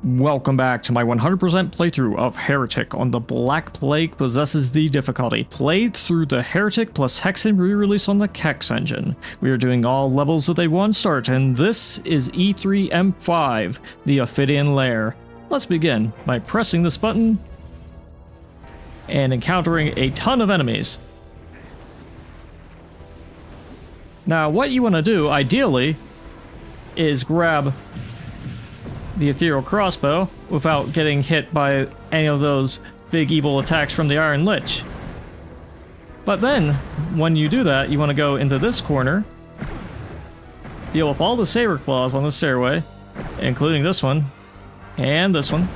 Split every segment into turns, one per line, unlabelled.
Welcome back to my 100% playthrough of Heretic on the Black Plague Possesses the difficulty. Played through the Heretic plus Hexen re-release on the Kex Engine. We are doing all levels with a 1 start, and this is E3M5, the Ophidian Lair. Let's begin by pressing this button and encountering a ton of enemies. Now, what you want to do, ideally, is grab the ethereal crossbow without getting hit by any of those big evil attacks from the Iron Lich. But then, when you do that, you want to go into this corner, deal with all the saber claws on the stairway, including this one, and this one,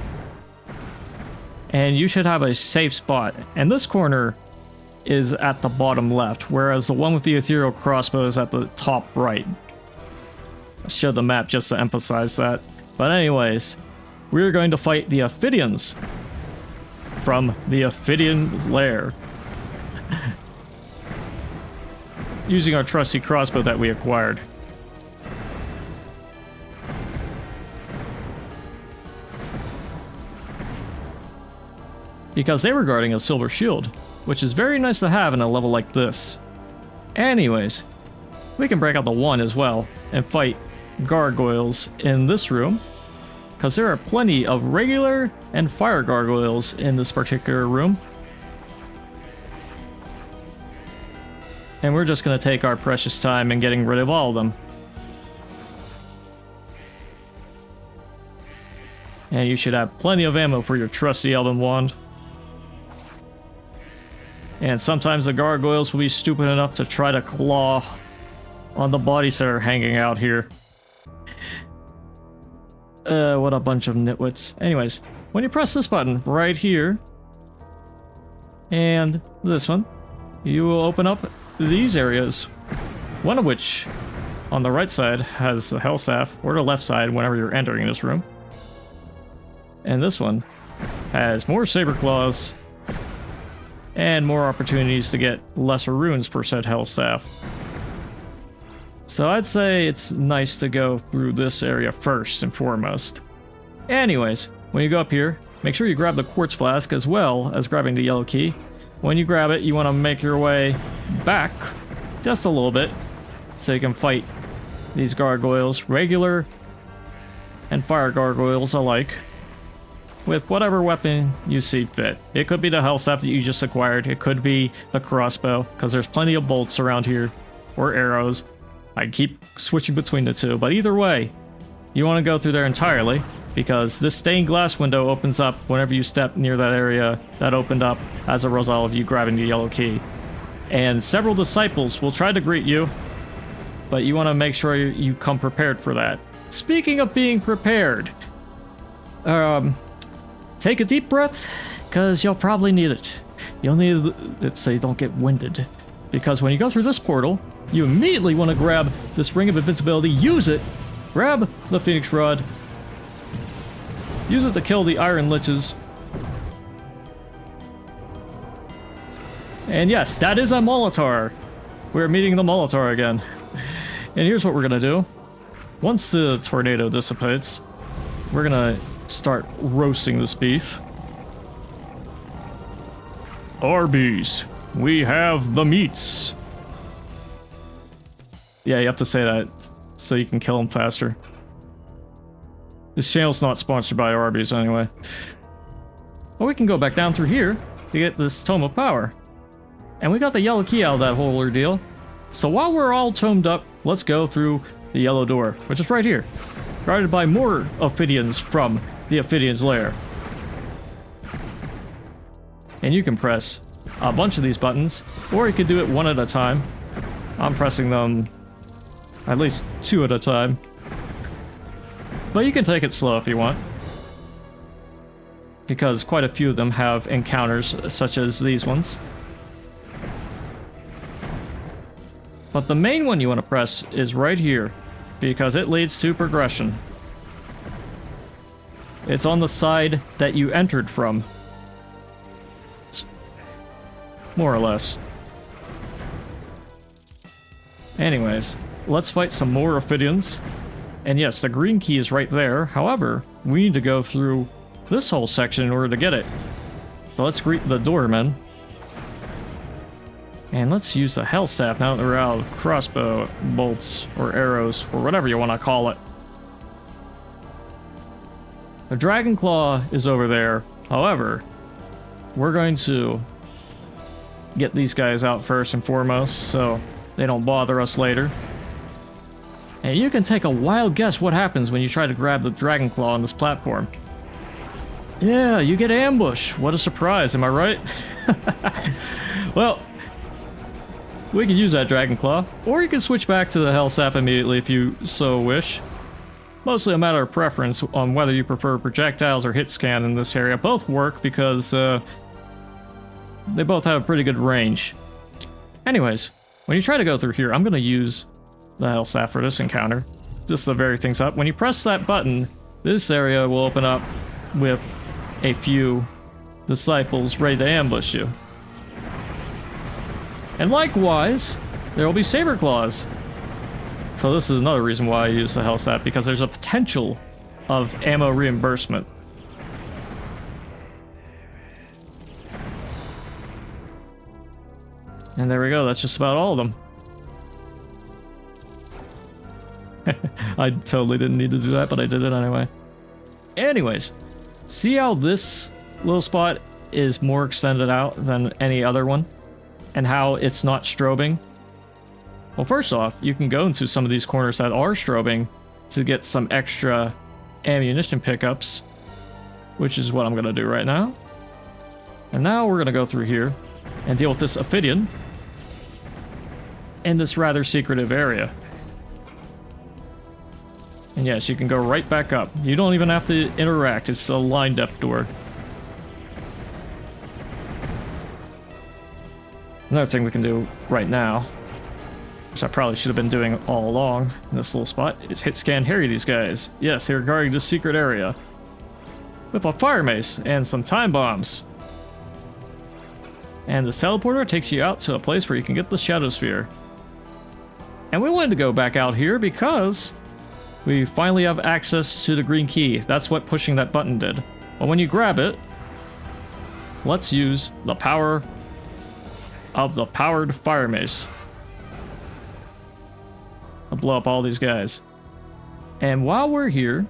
and you should have a safe spot. And this corner is at the bottom left, whereas the one with the ethereal crossbow is at the top right. I showed the map just to emphasize that. But anyways, we're going to fight the Ophidians from the Ophidian Lair. Using our trusty crossbow that we acquired. Because they were guarding a silver shield, which is very nice to have in a level like this. Anyways, we can break out the one as well and fight gargoyles in this room, because there are plenty of regular and fire gargoyles in this particular room. And we're just going to take our precious time in getting rid of all of them. And you should have plenty of ammo for your trusty elven wand. And sometimes the gargoyles will be stupid enough to try to claw on the bodies that are hanging out here. What a bunch of nitwits. Anyways, when you press this button right here, and this one, you will open up these areas. One of which, on the right side, has the Hell Staff, or the left side whenever you're entering this room. And this one has more saber claws, and more opportunities to get lesser runes for said Hell Staff. So I'd say it's nice to go through this area first and foremost. Anyways, when you go up here, make sure you grab the quartz flask as well as grabbing the yellow key. When you grab it, you want to make your way back just a little bit so you can fight these gargoyles, regular and fire gargoyles alike, with whatever weapon you see fit. It could be the Hell Staff that you just acquired, it could be the crossbow, because there's plenty of bolts around here, or arrows. I keep switching between the two, but either way, you want to go through there entirely, because this stained glass window opens up whenever you step near that area that opened up as a result of you grabbing the yellow key. And several disciples will try to greet you, but you want to make sure you come prepared for that. Speaking of being prepared, take a deep breath, because you'll probably need it. You'll need it so you don't get winded. Because when you go through this portal, you immediately want to grab this Ring of Invincibility, use it, grab the Phoenix Rod, use it to kill the Iron Liches. And yes, that is a Molitor. We're meeting the Molitor again. And here's what we're going to do. Once the tornado dissipates, we're going to start roasting this beef. Arby's, we have the meats. Yeah, you have to say that so you can kill them faster. This channel's not sponsored by Arby's anyway. Well, we can go back down through here to get this Tome of Power. And we got the yellow key out of that whole ordeal. So while we're all tomed up, let's go through the yellow door, which is right here. Guarded by more Ophidians from the Ophidian's Lair. And you can press a bunch of these buttons, or you could do it one at a time. I'm pressing them at least 2 at a time. But you can take it slow if you want, because quite a few of them have encounters such as these ones. But the main one you want to press is right here, because it leads to progression. It's on the side that you entered from. More or less. Anyways, let's fight some more Ophidians. And yes, the green key is right there. However, we need to go through this whole section in order to get it. So let's greet the doorman. And let's use the hell staff now that we're out of crossbow bolts or arrows or whatever you want to call it. The dragon claw is over there. However, we're going to get these guys out first and foremost so they don't bother us later. And you can take a wild guess what happens when you try to grab the dragon claw on this platform. Yeah, you get ambushed. What a surprise, am I right? Well, we can use that dragon claw, or you can switch back to the hell staff immediately if you so wish. Mostly a matter of preference on whether you prefer projectiles or hit scan in this area. Both work because they both have a pretty good range. Anyways, when you try to go through here, I'm going to use the hell staff for this encounter, just to vary things up. When you press that button, this area will open up with a few disciples ready to ambush you. And likewise, there will be saber claws. So this is another reason why I use the hell staff, because there's a potential of ammo reimbursement. And there we go, that's just about all of them. I totally didn't need to do that, but I did it anyway. Anyways, see how this little spot is more extended out than any other one? And how it's not strobing? Well, first off, you can go into some of these corners that are strobing to get some extra ammunition pickups, which is what I'm going to do right now. And now we're going to go through here and deal with this Ophidian in this rather secretive area. And yes, you can go right back up. You don't even have to interact. It's a line depth door. Another thing we can do right now, which I probably should have been doing all along in this little spot, is hit scan harry these guys. Yes, they're guarding this secret area with a fire mace and some time bombs. And the teleporter takes you out to a place where you can get the shadow sphere. And we wanted to go back out here because we finally have access to the green key. That's what pushing that button did. But when you grab it, let's use the power of the powered fire mace. I'll blow up all these guys. And while we're here,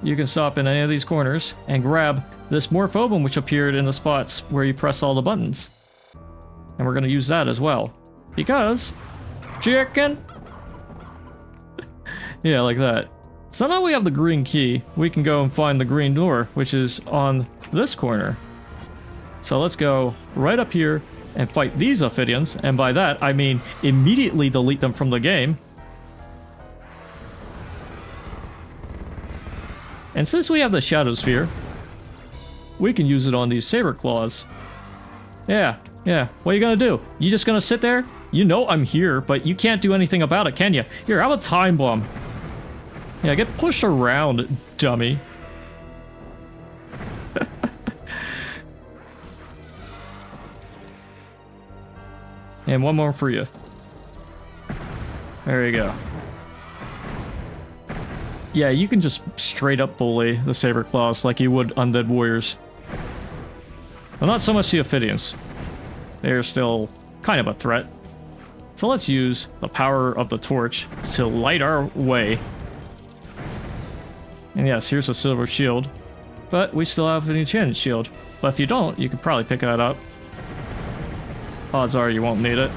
you can stop in any of these corners and grab this morphobum which appeared in the spots where you press all the buttons. And we're going to use that as well. Because... chicken! Yeah, like that. So now we have the green key. We can go and find the green door, which is on this corner. So let's go right up here and fight these Ophidians, and by that I mean immediately delete them from the game. And since we have the shadow sphere, we can use it on these saber claws. Yeah, what are you gonna do? You just gonna sit there? You know I'm here, but you can't do anything about it, can you? Here, have a time bomb. Yeah, get pushed around, dummy. And one more for you. There you go. Yeah, you can just straight up bully the saber claws like you would undead warriors. Well, not so much the Ophidians. They're still kind of a threat. So let's use the power of the torch to light our way. And yes, here's a silver shield. But we still have an enchanted shield. But if you don't, you could probably pick that up. Odds are you won't need it.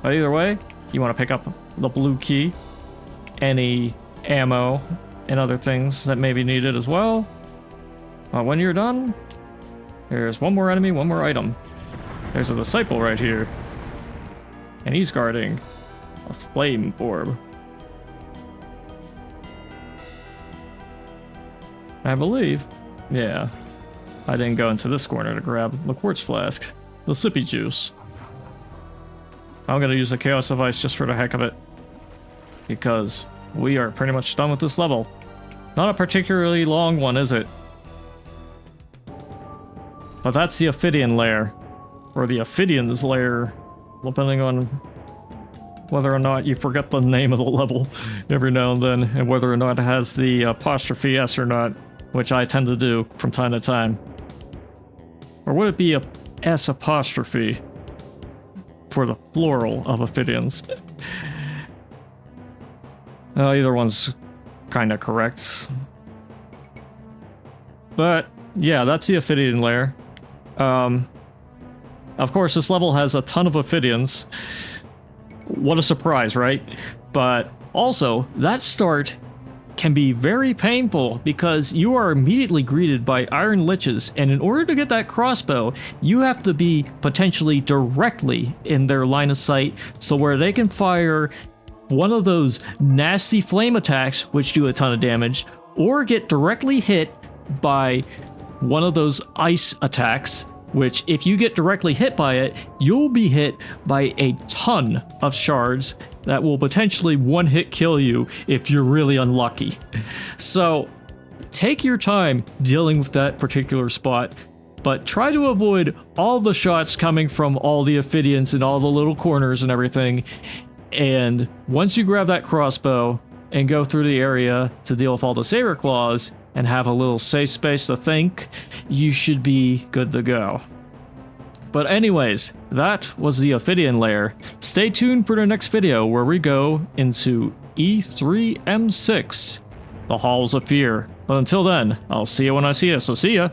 But either way, you want to pick up the blue key, any ammo, and other things that may be needed as well. When you're done, there's one more enemy, one more item. There's a disciple right here. And he's guarding a flame orb. I believe. Yeah. I didn't go into this corner to grab the quartz flask. The sippy juice. I'm gonna use the chaos device just for the heck of it. Because we are pretty much done with this level. Not a particularly long one, is it? But that's the Ophidian Lair. Or the Ophidian's Lair, depending on whether or not you forget the name of the level every now and then, and whether or not it has the apostrophe S or not, which I tend to do from time to time. Or would it be a S apostrophe for the plural of Ophidians? Either one's kind of correct. But yeah, that's the Ophidian Lair. Of course, this level has a ton of Ophidians. What a surprise, right? But also, that start can be very painful because you are immediately greeted by iron liches, and in order to get that crossbow, you have to be potentially directly in their line of sight, so where they can fire one of those nasty flame attacks, which do a ton of damage, or get directly hit by one of those ice attacks, which if you get directly hit by it, you'll be hit by a ton of shards that will potentially one-hit kill you if you're really unlucky. So take your time dealing with that particular spot, but try to avoid all the shots coming from all the Ophidians and all the little corners and everything. And once you grab that crossbow and go through the area to deal with all the saber claws and have a little safe space to think, you should be good to go. But anyways, that was the Ophidian Lair. Stay tuned for the next video where we go into E3M5, the Halls of Fear. But until then, I'll see you when I see you, so see ya!